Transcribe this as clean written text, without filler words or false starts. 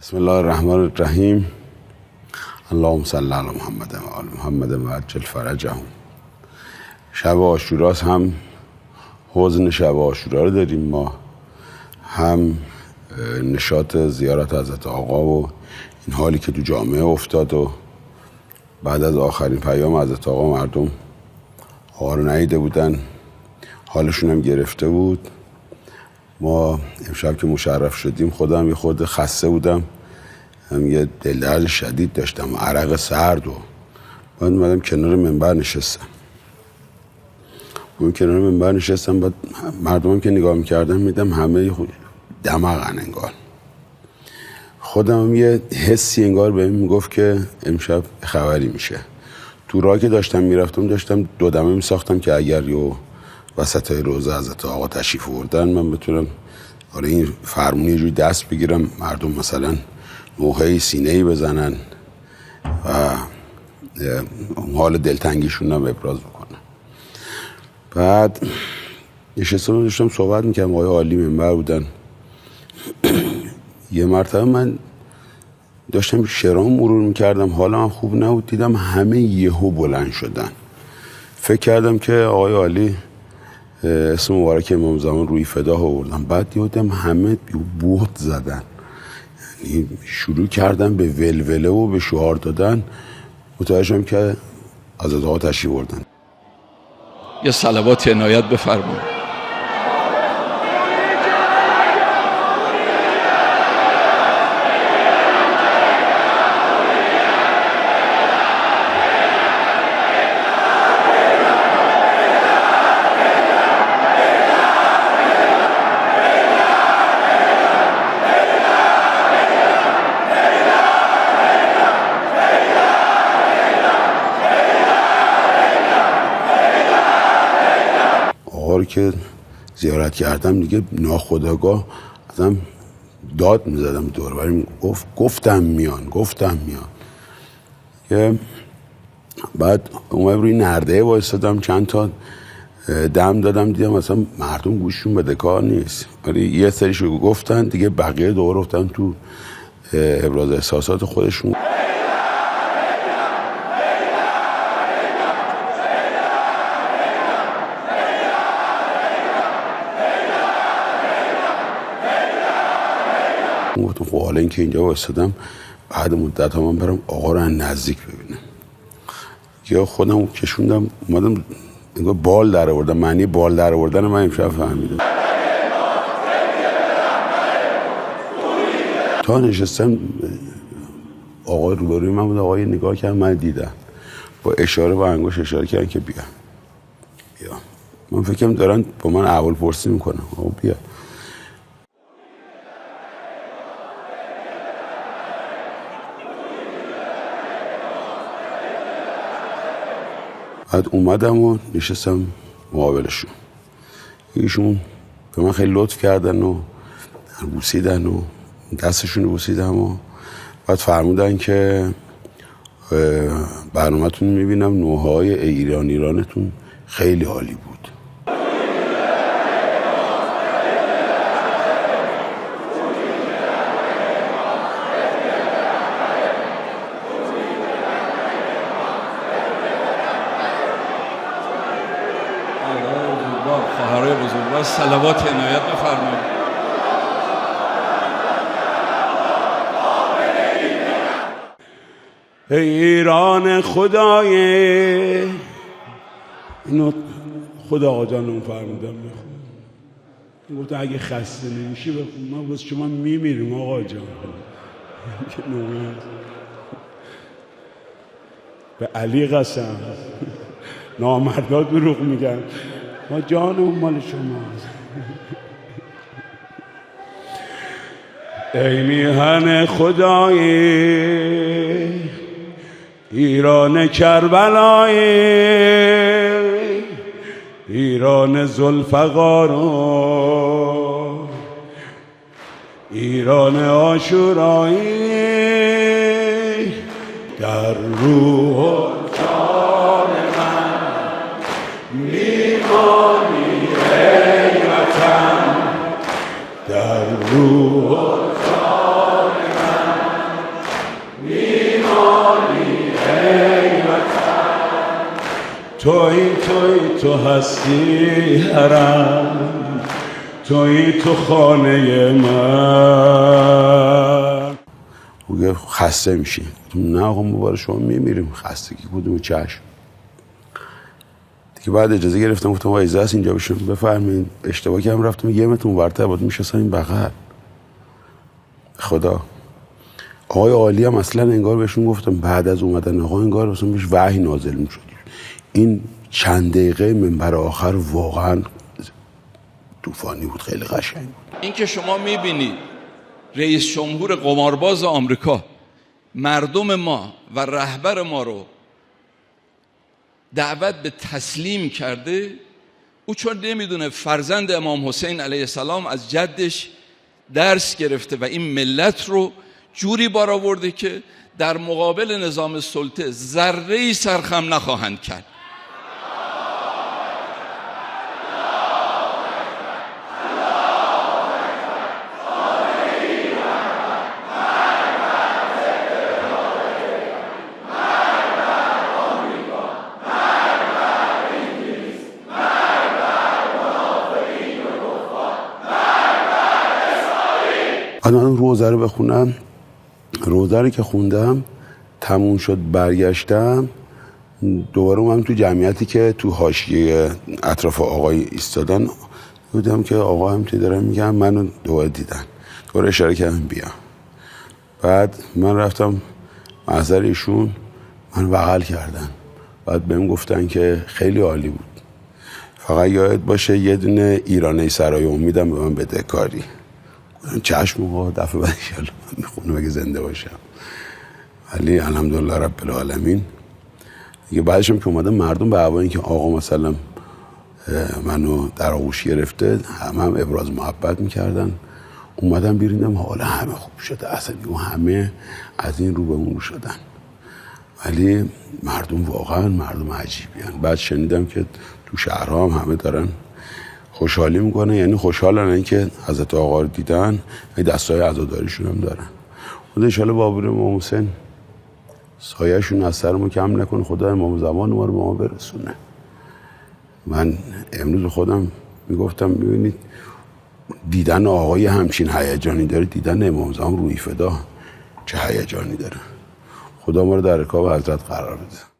بسم الله الرحمن الرحیم. اللهم صل علی محمد و آل محمد و عجل فرجهم. شب عاشوراست، هم حزن شب عاشورا رو داریم ما، هم نشاط زیارت حضرت آقا و این حالی که تو جامعه افتاد و بعد از آخرین پیام حضرت آقا مردم آقا رو ندیده بودن، حالشون هم گرفته بود. ما امشب که مشرف شدیم خودم یه خورده خسته بودم، هم یه دلدرد شدید داشتم و عرق سرد و بعد اومدم کنار منبر نشستم. اون کنار منبر نشستم، بعد مردمم که نگاه میکردم میدم همه دماغن انگار. خودم یه حسی انگار بهم میگفت که امشب خبری میشه. تو راه که داشتم میرفتم داشتم دو دمه میساختم که اگر یه وسطای روزه حضرت آقا تشریف آوردن من بتونم این فرمون یه جوری دست بگیرم، مردم مثلا نوحه‌ای سینه‌ای بزنن و حال دلتنگیشون هم ابراز بکنن. بعد نشستم داشتم صحبت میکردم، آقای عالی منبر بودن. یه مرتبه من داشتم شعرام مرور میکردم، حالم خوب نبود، دیدم همه یهو بلند شدن. فکر کردم که آقای عالی اسم مبارک امام زمان روی فدا آوردن. بعد دیدم همه بوت زدن، یعنی شروع کردن به ولوله و به شعار دادن. متوجه شدم که حضرت آقا تشریف آوردن. یه صلوات عنایت بفرمایید. که زیارت کردم دیگه ناخودآگاه ازم داد میزدم دور بریم، گفتم میان که بعد اومدم روی نرده وایسادم، چند تا دم دادم، دیدم مثلا مردم گوششون بده کار نیست، ولی یه سریشو گفتن دیگه، بقیه دور افتادن تو ابراز احساسات خودشون. گفتم خب حالا این که اینجا وایسادم بعد مدت ها من برم آقا رو نزدیک ببینم. یا خودم کشوندم اومدم انگار بال در آوردم، معنی بال در آوردن من امشب فهمیدم. تا نشستم آقا روبروی من بود، آقای نگاه کرد من دیدم، با اشاره با انگوش اشاره کردن که بیا. من فکرم دارن با من احوال پرسی میکنن، آقا بیا. بعد اومدم و نشستم مقابلشون. ایشون به من خیلی لطف کردن و بوسیدن و دستشون رو بوسیدم و بعد فرمودن که برنامه‌تون میبینم نوحه‌های ایرانتون خیلی عالی بود. خواهرای بزرگوار صلوات عنایت بفرمایید. ایران خدای، اینو خدا آقا جانمون فرمودن بخون. گفت اگه خسته نمیشی بخون، ما واسه شما میمیریم آقا جان. به علی قسم، نامردا دروغ میگن، ما جانمون مال شماست. ای میهن خدای ایران کربلای، ایران ذوالفقار، ایران عاشورایی، در روح و جان من میمانی ای وطن، در روح و جان من توی هستی حرم، تو خانه من. میگه خسته میشی. نه آقا مبارک شما میمیریم. خستگی کدوم؟ چشم. دیگه بعد اجازه گرفتم گفتم اجازه هست اینجا بشم بفرمایید. اشتباه کردم رفتم یه متر اونورتر بود میشستم این بغل. خدا آقای عالی هم اصلا انگار بهشون گفتم بعد از اومدن آقا انگار اصلا بهش وحی نازل میشد. این چند دقیقه منبر آخر واقعا طوفانی بود، خیلی قشنگ بود. این که شما میبینید رئیس جمهور قمارباز آمریکا مردم ما و رهبر ما رو دعوت به تسلیم کرده، او چون نمیدونه فرزند امام حسین علیه السلام از جدش درس گرفته و این ملت رو جوری بار آورده که در مقابل نظام سلطه ذره‌ای سرخم نخواهند کرد. من روزه رو بخونم. روزه رو که خوندم تموم شد برگشتم دوباره اومدم تو جمعیتی که تو حاشیه اطراف آقای ایستادن دیدم که آقا هم دارن میگن منو دوباره دیدن، دوباره اشاره کردم بیام. بعد من رفتم محضر ایشون، من بغل کردن. بعد بهم گفتن که خیلی عالی بود، فقط یادت باشه یه دونه ایرانی سرای امیدم به من بده کاری. چشم آقا دفعه بعد انشالله میخونم اگه زنده باشم. ولی الحمدلله رب العالمین دیگه بعدشم که اومدم مردم به هوای اینکه آقا مثلا منو در آغوش گرفته هم ابراز محبت میکردن. اومدم بیریندم حالا همه خوب شده اصلا و همه از این رو به اون رو شدن. ولی مردم واقعا مردم عجیبی هن. بعد شنیدم که تو شهرها هم همه دارن خوشحالی میکنه، یعنی خوشحالن این که حضرت آقا رو دیدن، دستای عزاداریشون هم دارن. خدا انشالله بابور امام حسین سایه‌شون از سر ما کم نکنه، خدا امام زمان ما رو به ما برسونه. من امروز خودم میگفتم ببینید دیدن آقای همچین هیجانی داره، دیدن امام زمان روی فدا چه هیجانی داره. خدا ما رو در رکاب حضرت قرار بده.